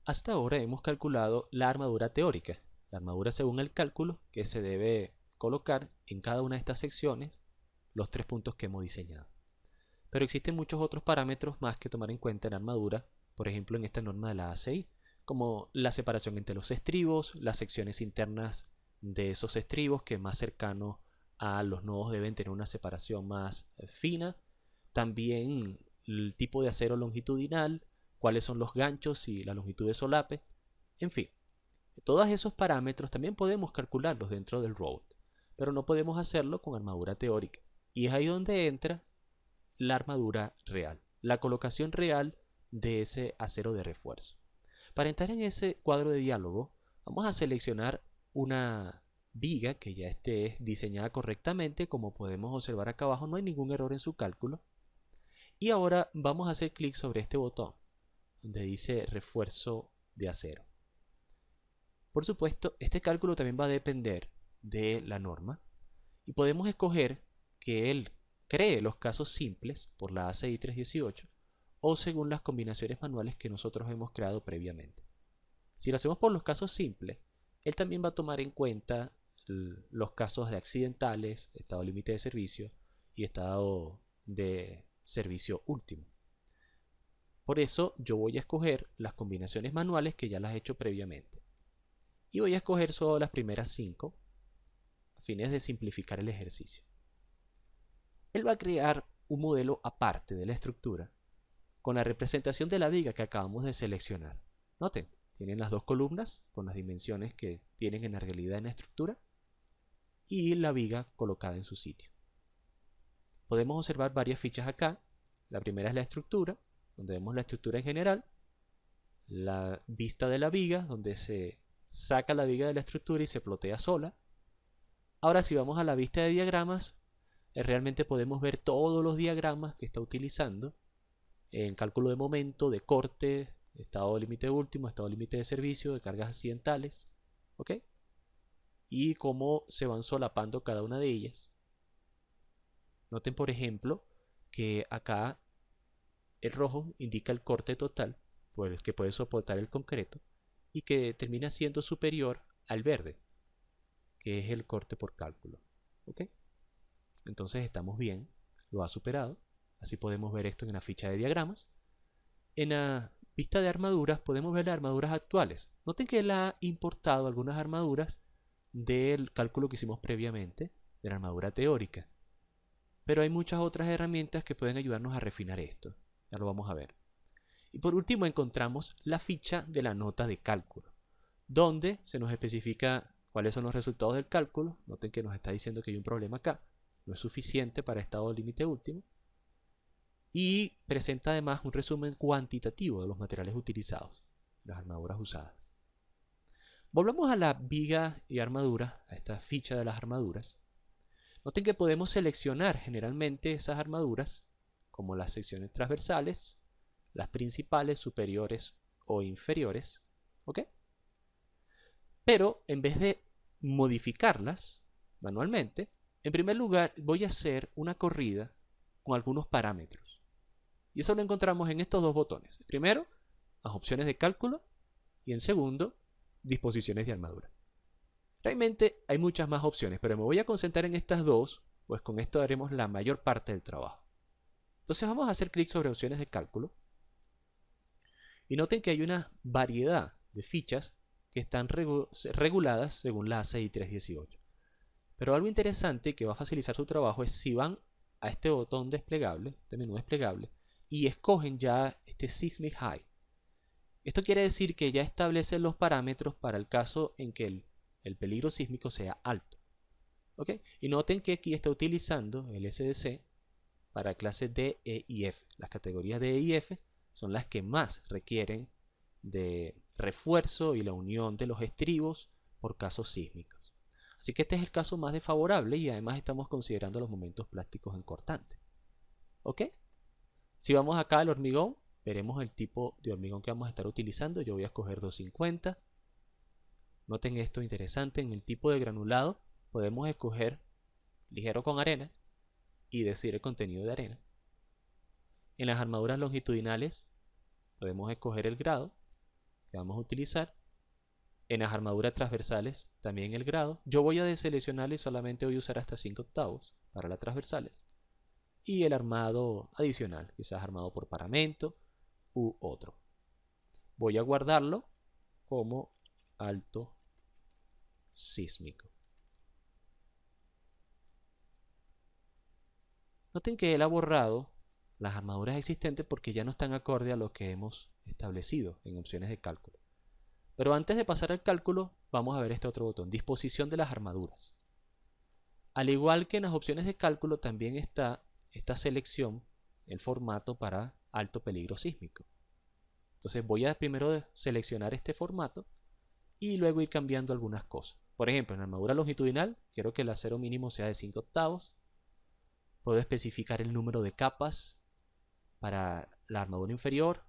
Hasta ahora hemos calculado la armadura teórica, la armadura según el cálculo que se debe colocar en cada una de estas secciones, los 3 puntos que hemos diseñado. Pero existen muchos otros parámetros más que tomar en cuenta en armadura, por ejemplo en esta norma de la ACI, como la separación entre los estribos, las secciones internas de esos estribos, que más cercano a los nodos deben tener una separación más fina, también el tipo de acero longitudinal, cuáles son los ganchos y la longitud de solape, en fin. Todos esos parámetros también podemos calcularlos dentro del robot, pero no podemos hacerlo con armadura teórica. Y es ahí donde entra la armadura real, la colocación real de ese acero de refuerzo. Para entrar en ese cuadro de diálogo, vamos a seleccionar una viga que ya esté diseñada correctamente. Como podemos observar acá abajo, no hay ningún error en su cálculo. Y ahora vamos a hacer clic sobre este botón, donde dice refuerzo de acero. Por supuesto, este cálculo también va a depender de la norma y podemos escoger que él cree los casos simples por la ACI 318 o según las combinaciones manuales que nosotros hemos creado previamente. Si lo hacemos por los casos simples, él también va a tomar en cuenta los casos de accidentales, estado límite de servicio y estado de servicio último. Por eso yo voy a escoger las combinaciones manuales que ya las he hecho previamente. Y voy a escoger solo las primeras 5 a fines de simplificar el ejercicio. Él va a crear un modelo aparte de la estructura con la representación de la viga que acabamos de seleccionar. Noten, tienen las dos columnas con las dimensiones que tienen en la realidad en la estructura y la viga colocada en su sitio. Podemos observar varias fichas acá. La primera es la estructura, donde vemos la estructura en general, la vista de la viga, donde se saca la viga de la estructura y se plotea sola. Ahora si vamos a la vista de diagramas, realmente podemos ver todos los diagramas que está utilizando en cálculo de momento, de corte, estado límite último, estado límite de servicio, de cargas accidentales, ¿ok? Y cómo se van solapando cada una de ellas. Noten por ejemplo que acá el rojo indica el corte total por el que puede soportar el concreto y que termina siendo superior al verde, que es el corte por cálculo, ¿ok? Entonces estamos bien, lo ha superado. Así podemos ver esto en la ficha de diagramas. En la vista de armaduras podemos ver las armaduras actuales. Noten que él ha importado algunas armaduras del cálculo que hicimos previamente, de la armadura teórica. Pero hay muchas otras herramientas que pueden ayudarnos a refinar esto. Ya lo vamos a ver. Y por último encontramos la ficha de la nota de cálculo, donde se nos especifica cuáles son los resultados del cálculo. Noten que nos está diciendo que hay un problema acá. No es suficiente para estado límite último. Y presenta además un resumen cuantitativo de los materiales utilizados, las armaduras usadas. Volvamos a la viga y armadura, a esta ficha de las armaduras. Noten que podemos seleccionar generalmente esas armaduras como las secciones transversales, las principales, superiores o inferiores, ¿ok? Pero en vez de modificarlas manualmente, en primer lugar voy a hacer una corrida con algunos parámetros. Y eso lo encontramos en estos dos botones. Primero, las opciones de cálculo y en segundo, disposiciones de armadura. Realmente hay muchas más opciones, pero me voy a concentrar en estas dos, pues con esto haremos la mayor parte del trabajo. Entonces vamos a hacer clic sobre opciones de cálculo. Y noten que hay una variedad de fichas que están reguladas según la ACI 318. Pero algo interesante que va a facilitar su trabajo es si van a este botón desplegable, este menú desplegable, y escogen ya este Seismic High. Esto quiere decir que ya establece los parámetros para el caso en que el peligro sísmico sea alto. ¿Ok? Y noten que aquí está utilizando el SDC para clases D, E y F. Las categorías D, E y F son las que más requieren de refuerzo y la unión de los estribos por casos sísmicos. Así que este es el caso más desfavorable y además estamos considerando los momentos plásticos en cortante. ¿Ok? Si vamos acá al hormigón, veremos el tipo de hormigón que vamos a estar utilizando. Yo voy a escoger 250. Noten esto interesante, en el tipo de granulado podemos escoger ligero con arena y decir el contenido de arena. En las armaduras longitudinales podemos escoger el grado, que vamos a utilizar. En las armaduras transversales también el grado. Yo voy a deseleccionar y solamente voy a usar hasta 5/8 para las transversales. Y el armado adicional, quizás armado por paramento u otro. Voy a guardarlo como alto sísmico. Noten que él ha borrado las armaduras existentes porque ya no están acorde a lo que hemos establecido en opciones de cálculo. Pero antes de pasar al cálculo, vamos a ver este otro botón, disposición de las armaduras. Al igual que en las opciones de cálculo, también está esta selección, el formato para alto peligro sísmico. Entonces voy a primero seleccionar este formato y luego ir cambiando algunas cosas. Por ejemplo, en la armadura longitudinal, quiero que el acero mínimo sea de 5/8. Puedo especificar el número de capas para la armadura inferior,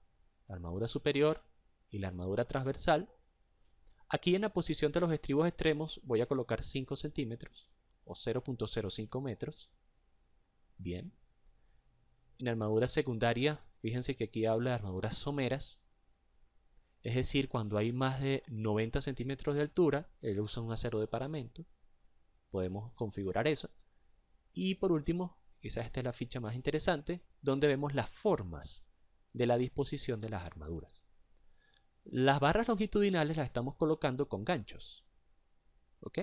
la armadura superior y la armadura transversal. Aquí en la posición de los estribos extremos voy a colocar 5 centímetros o 0.05 metros. Bien. En la armadura secundaria, fíjense que aquí habla de armaduras someras. Es decir, cuando hay más de 90 centímetros de altura, él usa un acero de paramento. Podemos configurar eso. Y por último, quizás esta es la ficha más interesante, donde vemos las formas de la disposición de las armaduras. Las barras longitudinales las estamos colocando con ganchos, ¿ok?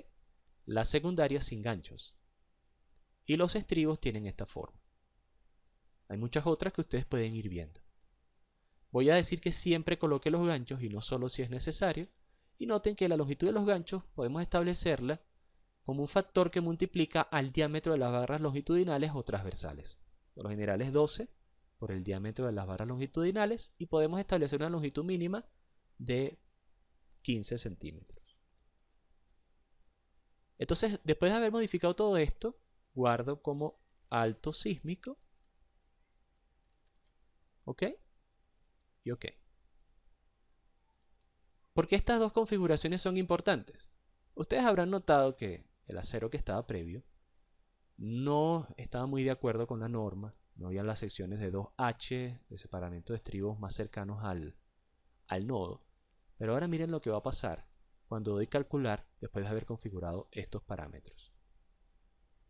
Las secundarias sin ganchos. Y los estribos tienen esta forma. Hay muchas otras que ustedes pueden ir viendo. Voy a decir que siempre coloque los ganchos y no solo si es necesario. Y noten que la longitud de los ganchos podemos establecerla como un factor que multiplica al diámetro de las barras longitudinales o transversales. Por lo general es 12 por el diámetro de las barras longitudinales y podemos establecer una longitud mínima de 15 centímetros. Entonces, después de haber modificado todo esto, guardo como alto sísmico. ¿Ok? Y OK. ¿Por qué estas dos configuraciones son importantes? Ustedes habrán notado que el acero que estaba previo no estaba muy de acuerdo con la norma. No había las secciones de 2H de separamiento de estribos más cercanos al nodo. Pero ahora miren lo que va a pasar cuando doy calcular después de haber configurado estos parámetros.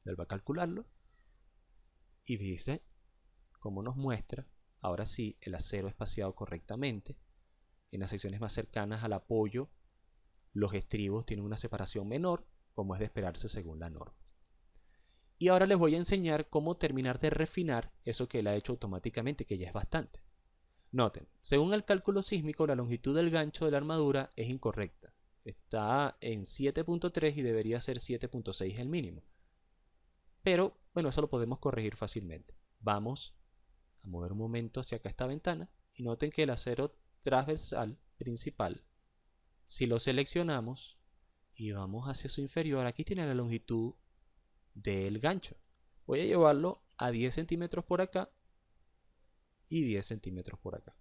Él va a calcularlo y dice cómo nos muestra. Ahora sí, el acero espaciado correctamente. En las secciones más cercanas al apoyo, los estribos tienen una separación menor, como es de esperarse según la norma. Y ahora les voy a enseñar cómo terminar de refinar eso que él ha hecho automáticamente, que ya es bastante. Noten, según el cálculo sísmico, la longitud del gancho de la armadura es incorrecta. Está en 7.3 y debería ser 7.6 el mínimo. Pero, bueno, eso lo podemos corregir fácilmente. Vamos a mover un momento hacia acá esta ventana y noten que el acero transversal principal, si lo seleccionamos y vamos hacia su inferior, aquí tiene la longitud del gancho. Voy a llevarlo a 10 centímetros por acá y 10 centímetros por acá.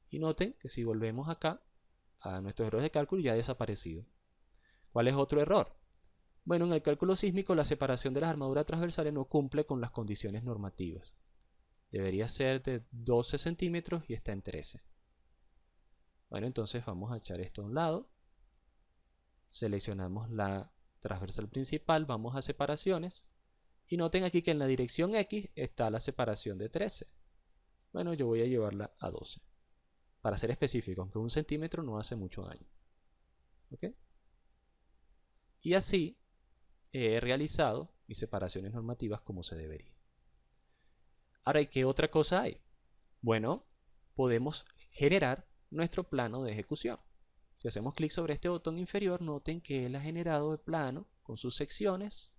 Y noten que si volvemos acá a nuestros errores de cálculo ya ha desaparecido. ¿Cuál es otro error? Bueno, en el cálculo sísmico la separación de las armaduras transversales no cumple con las condiciones normativas. Debería ser de 12 centímetros y está en 13. Bueno, entonces vamos a echar esto a un lado. Seleccionamos la transversal principal, vamos a separaciones. Y noten aquí que en la dirección X está la separación de 13. Bueno, yo voy a llevarla a 12. Para ser específico, aunque 1 centímetro no hace mucho daño. ¿Ok? Y así he realizado mis separaciones normativas como se debería. Ahora, ¿y qué otra cosa hay? Bueno, podemos generar nuestro plano de ejecución. Si hacemos clic sobre este botón inferior, noten que él ha generado el plano con sus secciones,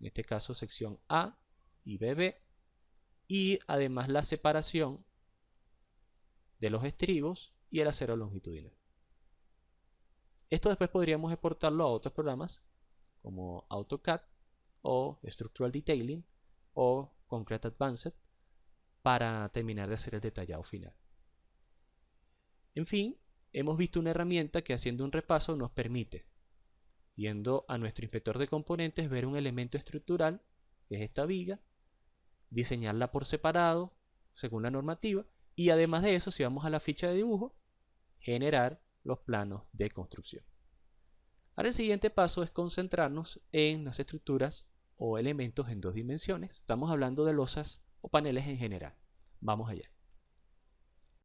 en este caso sección A y BB, y además la separación de los estribos y el acero longitudinal. Esto después podríamos exportarlo a otros programas como AutoCAD o Structural Detailing o Concrete Advanced para terminar de hacer el detallado final. En fin, hemos visto una herramienta que, haciendo un repaso, nos permite, yendo a nuestro inspector de componentes, ver un elemento estructural, que es esta viga, diseñarla por separado según la normativa, y además de eso, si vamos a la ficha de dibujo, generar los planos de construcción. Ahora el siguiente paso es concentrarnos en las estructuras o elementos en dos dimensiones. Estamos hablando de losas o paneles en general. Vamos allá.